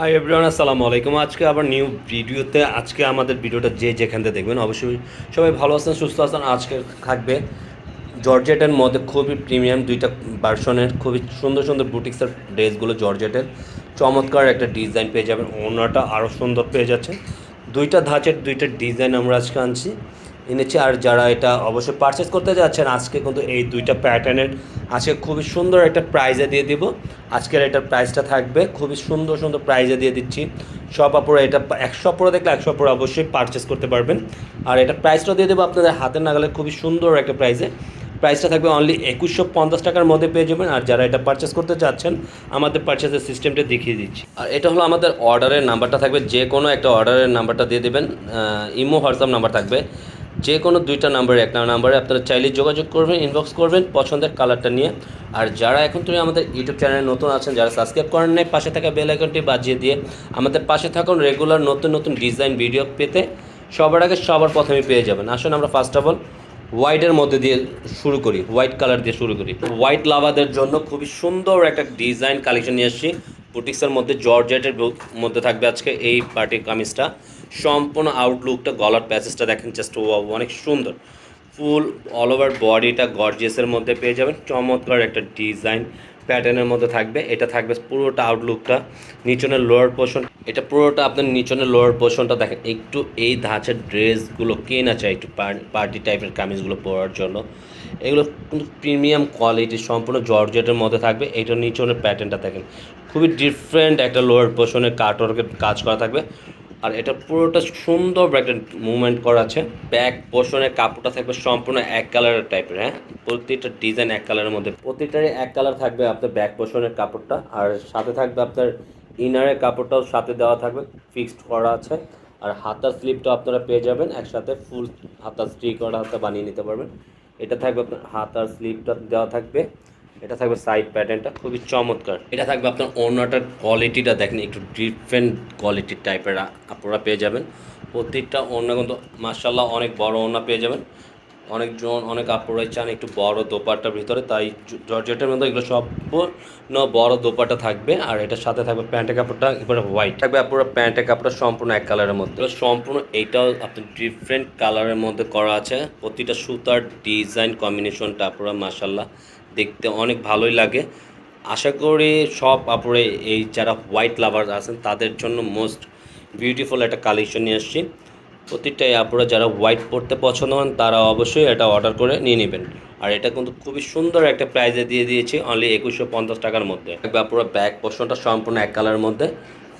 Hi everyone, আসসালামু আলাইকুম। আজকে আবার নিউ ভিডিওতে আজকে আমাদের ভিডিওটা যে যেখান থেকে দেখবেন অবশ্যই সবাই ভালো আছেন, সুস্থ আছেন। আজকে থাকবে জর্জেটের মধ্যে খুবই প্রিমিয়াম দুইটা ভার্সনের খুবই সুন্দর সুন্দর বুটিক্সের ড্রেসগুলো। জর্জেটের চমৎকার একটা ডিজাইন পেয়ে যাবেন, ওড়নাটা আরও সুন্দর পেয়ে যাচ্ছে। দুইটা ধাঁচের দুইটা ডিজাইন আমরা আজকে আনছি এনেছি। আর যারা এটা অবশ্যই পারচেস করতে যাচ্ছেন আজকে কিন্তু এই দুইটা প্যাটার্নের আজকে খুবই সুন্দর একটা প্রাইজে দিয়ে দিব। আজকের এটার প্রাইসটা থাকবে খুবই সুন্দর সুন্দর প্রাইজে দিয়ে দিচ্ছি। সব আপুরা এটা 100 পুরো দেখলে 100 পুরো অবশ্যই পারচেস করতে পারবেন। আর এটা প্রাইসটা দিয়ে দেবো আপনাদের হাতের নাগালে খুবই সুন্দর একটা প্রাইসে। প্রাইসটা থাকবে অনলি 2150 টাকার মধ্যে পেয়ে যাবেন। আর যারা এটা পারচেস করতে চাচ্ছেন আমাদের পারচেসের সিস্টেমটা দেখিয়ে দিচ্ছি। আর এটা হলো আমাদের অর্ডারের নাম্বারটা থাকবে, যে কোনো একটা অর্ডারের নাম্বারটা দিয়ে দেবেন। ইমো হোয়াটসঅ্যাপ নাম্বার থাকবে, যে কোনো দুইটা নাম্বারে একটা নাম্বারে আপনারা চাইলে যোগাযোগ করবেন, ইনবক্স করবেন পছন্দের কালারটা নিয়ে। আর যারা এখন তুমি আমাদের ইউটিউব চ্যানেলে নতুন আছেন, যারা সাবস্ক্রাইব করেন নাই, পাশে থাকা বেল আইকনটি বাজিয়ে দিয়ে আমাদের পাশে থাকুন। রেগুলার নতুন নতুন ডিজাইন ভিডিও পেতে সবার আগে সবার প্রথমে পেয়ে যাবেন। আসুন আমরা ফার্স্ট অফ অল হোয়াইটের মধ্যে দিয়ে শুরু করি, হোয়াইট কালার দিয়ে শুরু করি। হোয়াইট লাভারদের জন্য খুবই সুন্দর একটা ডিজাইন কালেকশন নিয়ে আসছি। বুটিক্সের মধ্যে জর্জেটের মধ্যে থাকবে আজকে এই পার্টি কামিজটা। সম্পূর্ণ আউটলুকটা, গলার প্যাসেজটা দেখেন জাস্ট অনেক সুন্দর। ফুল অল ওভার বডিটা গর্জিয়াসের মধ্যে পেয়ে যাবেন। চমৎকার একটা ডিজাইন প্যাটার্নের মধ্যে থাকবে। এটা থাকবে পুরোটা আউটলুকটা। নিচনের লোয়ার পোর্শন, এটা পুরোটা আপনার নিচনের লোয়ার পোর্শনটা দেখেন। একটু এই ধাঁচের ড্রেসগুলো কে না চায় একটু পার্টি টাইপের কামিজগুলো পরার জন্য। এগুলো কিন্তু প্রিমিয়াম কোয়ালিটি, সম্পূর্ণ জর্জেটের মধ্যে থাকবে। এইটার নিচনের প্যাটার্নটা দেখেন খুবই ডিফারেন্ট একটা লোয়ার পোর্শনের কাটওয়ার্কের কাজ করা থাকবে। আর এটা পুরোটা সুন্দর একটা মুভমেন্ট করা আছে। ব্যাক পোর্শনের কাপড়টা থাকবে সম্পূর্ণ এক কালারের টাইপের। হ্যাঁ, প্রতিটা ডিজাইন এক কালারের মধ্যে, প্রতিটারই এক কালার থাকবে আপনার ব্যাক পোর্শনের কাপড়টা। আর সাথে থাকবে আপনার ইনারের কাপড়টাও সাথে দেওয়া থাকবে, ফিক্সড করা আছে। আর হাতার স্লিপটা আপনারা পেয়ে যাবেন একসাথে, ফুল হাতার স্ট্রি করা হাতা বানিয়ে নিতে পারবেন। এটা থাকবে আপনার হাতার স্লিপটা দেওয়া থাকবে। এটা থাকবে সাইড প্যাটার্নটা খুবই চমৎকার। এটা থাকবে আপনার ওড়নাটার কোয়ালিটিটা দেখেন, একটু ডিফারেন্ট কোয়ালিটির টাইপের আপনারা পেয়ে যাবেন। প্রত্যেকটা ওড়না কিন্তু মাশাআল্লাহ অনেক বড় ওড়না পেয়ে যাবেন। অনেকজন অনেক আপুরাই চান একটু বড় দোপাট্টার ভিতরে, তাই জর্জেটের মধ্যে এগুলো সব বড় দোপাট্টা থাকবে। আর এটার সাথে থাকবে প্যান্টের কাপড়টা এবারে হোয়াইট থাকবে। আপুরা প্যান্টের কাপড়টা সম্পূর্ণ এক কালারের মধ্যে, সম্পূর্ণ এইটাও আপনার ডিফারেন্ট কালারের মধ্যে করা আছে। প্রতিটা সুতার ডিজাইন কম্বিনেশনটা আপুরা মাশাআল্লাহ দেখতে অনেক ভালোই লাগে। আশা করি সব আপুরে এই যারা হোয়াইট লাভার আছেন তাদের জন্য মোস্ট বিউটিফুল একটা কালেকশন নিয়ে আসছি। প্রত্যেকটাই আপুরা যারা হোয়াইট পরতে পছন্দ করেন তারা অবশ্যই এটা অর্ডার করে নিয়ে নেবেন। আর এটা কিন্তু খুবই সুন্দর একটা প্রাইজে দিয়ে দিয়েছি, অনলি 2150 টাকার মধ্যে। একবার পুরো ব্যাক পোর্শনটা সম্পূর্ণ এক কালারের মধ্যে,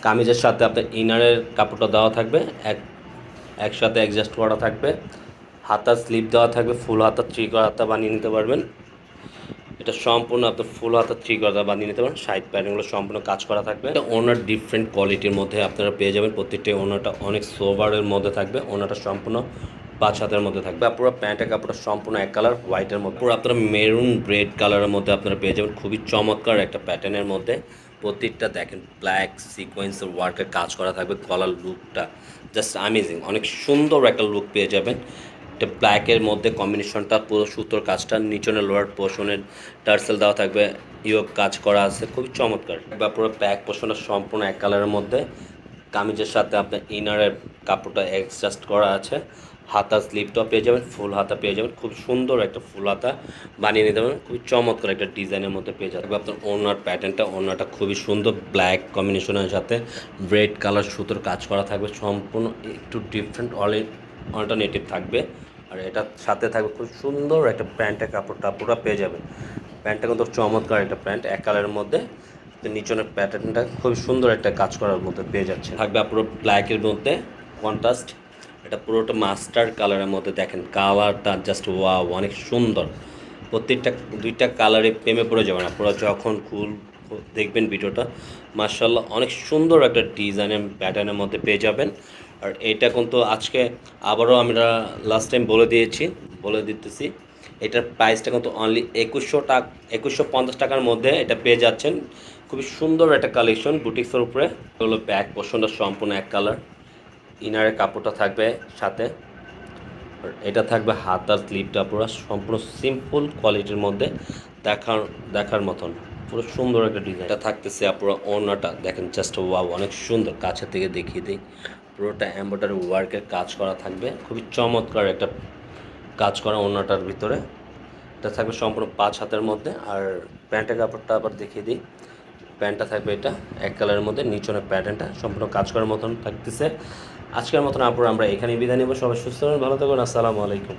কামিজের সাথে আপনার ইনারের কাপড়টা দেওয়া থাকবে, একসাথে অ্যাডজাস্ট করা থাকবে। হাতার স্লিপ দেওয়া থাকবে, ফুল হাতার থ্রি করা হাতা বানিয়ে নিতে পারবেন। এটা সম্পূর্ণ আপনার ফুল হাতার থ্রি করা বানিয়ে নিতে পারেন। সাইড প্যাটার্নগুলো সম্পূর্ণ কাজ করা থাকবে। এটা ওনার ডিফারেন্ট কোয়ালিটির মধ্যে আপনারা পেয়ে যাবেন। প্রত্যেকটা ওনাটা অনেক সোভারের মধ্যে থাকবে। ওনাটা সম্পূর্ণ 5 হাতের মধ্যে থাকবে। পুরো প্যান্টের কাপড়টা সম্পূর্ণ এক কালার হোয়াইটের মধ্যে, পুরো আপনারা মেরুন রেড কালারের মধ্যে আপনারা পেয়ে যাবেন। খুবই চমৎকার একটা প্যাটার্নের মধ্যে। প্রত্যেকটা দেখেন ব্ল্যাক সিকোয়েন্সের ওয়ার্কের কাজ করা থাকবে। গলার লুকটা জাস্ট অ্যামেজিং, অনেক সুন্দর একটা লুক পেয়ে যাবেন। এটা ব্ল্যাকের মধ্যে কম্বিনেশনটা পুরো সুতোর কাজটা, নিচনে লোয়ার পোর্শনের টার্সেল দেওয়া থাকবে, ইয়োগ কাজ করা আছে, খুবই চমৎকার। বা পুরো ব্যাক পোর্শনটা সম্পূর্ণ এক কালারের মধ্যে, কামিজের সাথে আপনার ইনারের কাপড়টা অ্যাডজাস্ট করা আছে। হাতা স্লিপটাও পেয়ে যাবেন, ফুল হাতা পেয়ে যাবেন। খুব সুন্দর একটা ফুল হাতা বানিয়ে নিতে পারবেন, খুবই চমৎকার একটা ডিজাইনের মধ্যে পেয়ে যাবে। আপনার ওনার প্যাটার্নটা, ওনাটা খুবই সুন্দর ব্ল্যাক কম্বিনেশনের সাথে রেড কালার সুতোর কাজ করা থাকবে। সম্পূর্ণ একটু ডিফারেন্ট অল্টারনেটিভ থাকবে। আর এটার সাথে থাকবে খুব সুন্দর একটা প্যান্টের কাপড়টা পুরো পেয়ে যাবেন। প্যান্টটা কিন্তু চমৎকার একটা প্যান্ট, এক কালারের মধ্যে। নিচনের প্যাটার্নটা খুব সুন্দর একটা কাজ করার মধ্যে পেয়ে যাচ্ছে। থাকবে পুরো ব্ল্যাকের মধ্যে কন্ট্রাস্ট। এটা পুরোটা মাস্টার কালারের মধ্যে দেখেন, কালারটা জাস্ট ওয়াও, অনেক সুন্দর। প্রত্যেকটা দুইটা কালারে প্রেমে পড়ে যাবেন আপনারা যখন দেখবেন ভিডিওটা। মার্শাল্লাহ অনেক সুন্দর একটা ডিজাইনের প্যাটার্নের মধ্যে পেয়ে যাবেন। আর এটা কিন্তু আজকে আবারও আমরা লাস্ট টাইম বলে দিতেছি, এটার প্রাইসটা কিন্তু অনলি 2150 টাকার মধ্যে এটা পেয়ে যাচ্ছেন। খুবই সুন্দর একটা কালেকশন বুটিক্সের উপরে। হলো ব্যাক পোর্শনটা সম্পূর্ণ এক কালার, ইনারের কাপড়টা থাকবে সাথে। আর এটা থাকবে হাতার স্লিপটা পুরো সম্পূর্ণ সিম্পল কোয়ালিটির মধ্যে, দেখার মতন। পুরো সুন্দর একটা ডিজাইন। এটা থাকতেছে পুরো ওড়নাটা দেখেন জাস্ট ওয়াও, অনেক সুন্দর, কাছে থেকে দেখিয়ে দিই। পুরোটা এমব্রয়ডারি ওয়ার্কের কাজ করা থাকবে, খুবই চমৎকার একটা কাজ করা ওড়নাটার ভিতরে। এটা থাকবে সম্পূর্ণ 5 হাতের মধ্যে। আর প্যান্টের কাপড়টা আবার দেখিয়ে দিই। প্যান্টটা থাকবে এটা এক কালারের মধ্যে, নিচনের প্যাটার্নটা সম্পূর্ণ কাজ করার মতন থাকতেছে। আজকের মতন আপুরা আমরা এখানেই বিদায় নেব। সবাই সুস্থ থাকবেন, ভালো থাকবেন, আসসালামু আলাইকুম।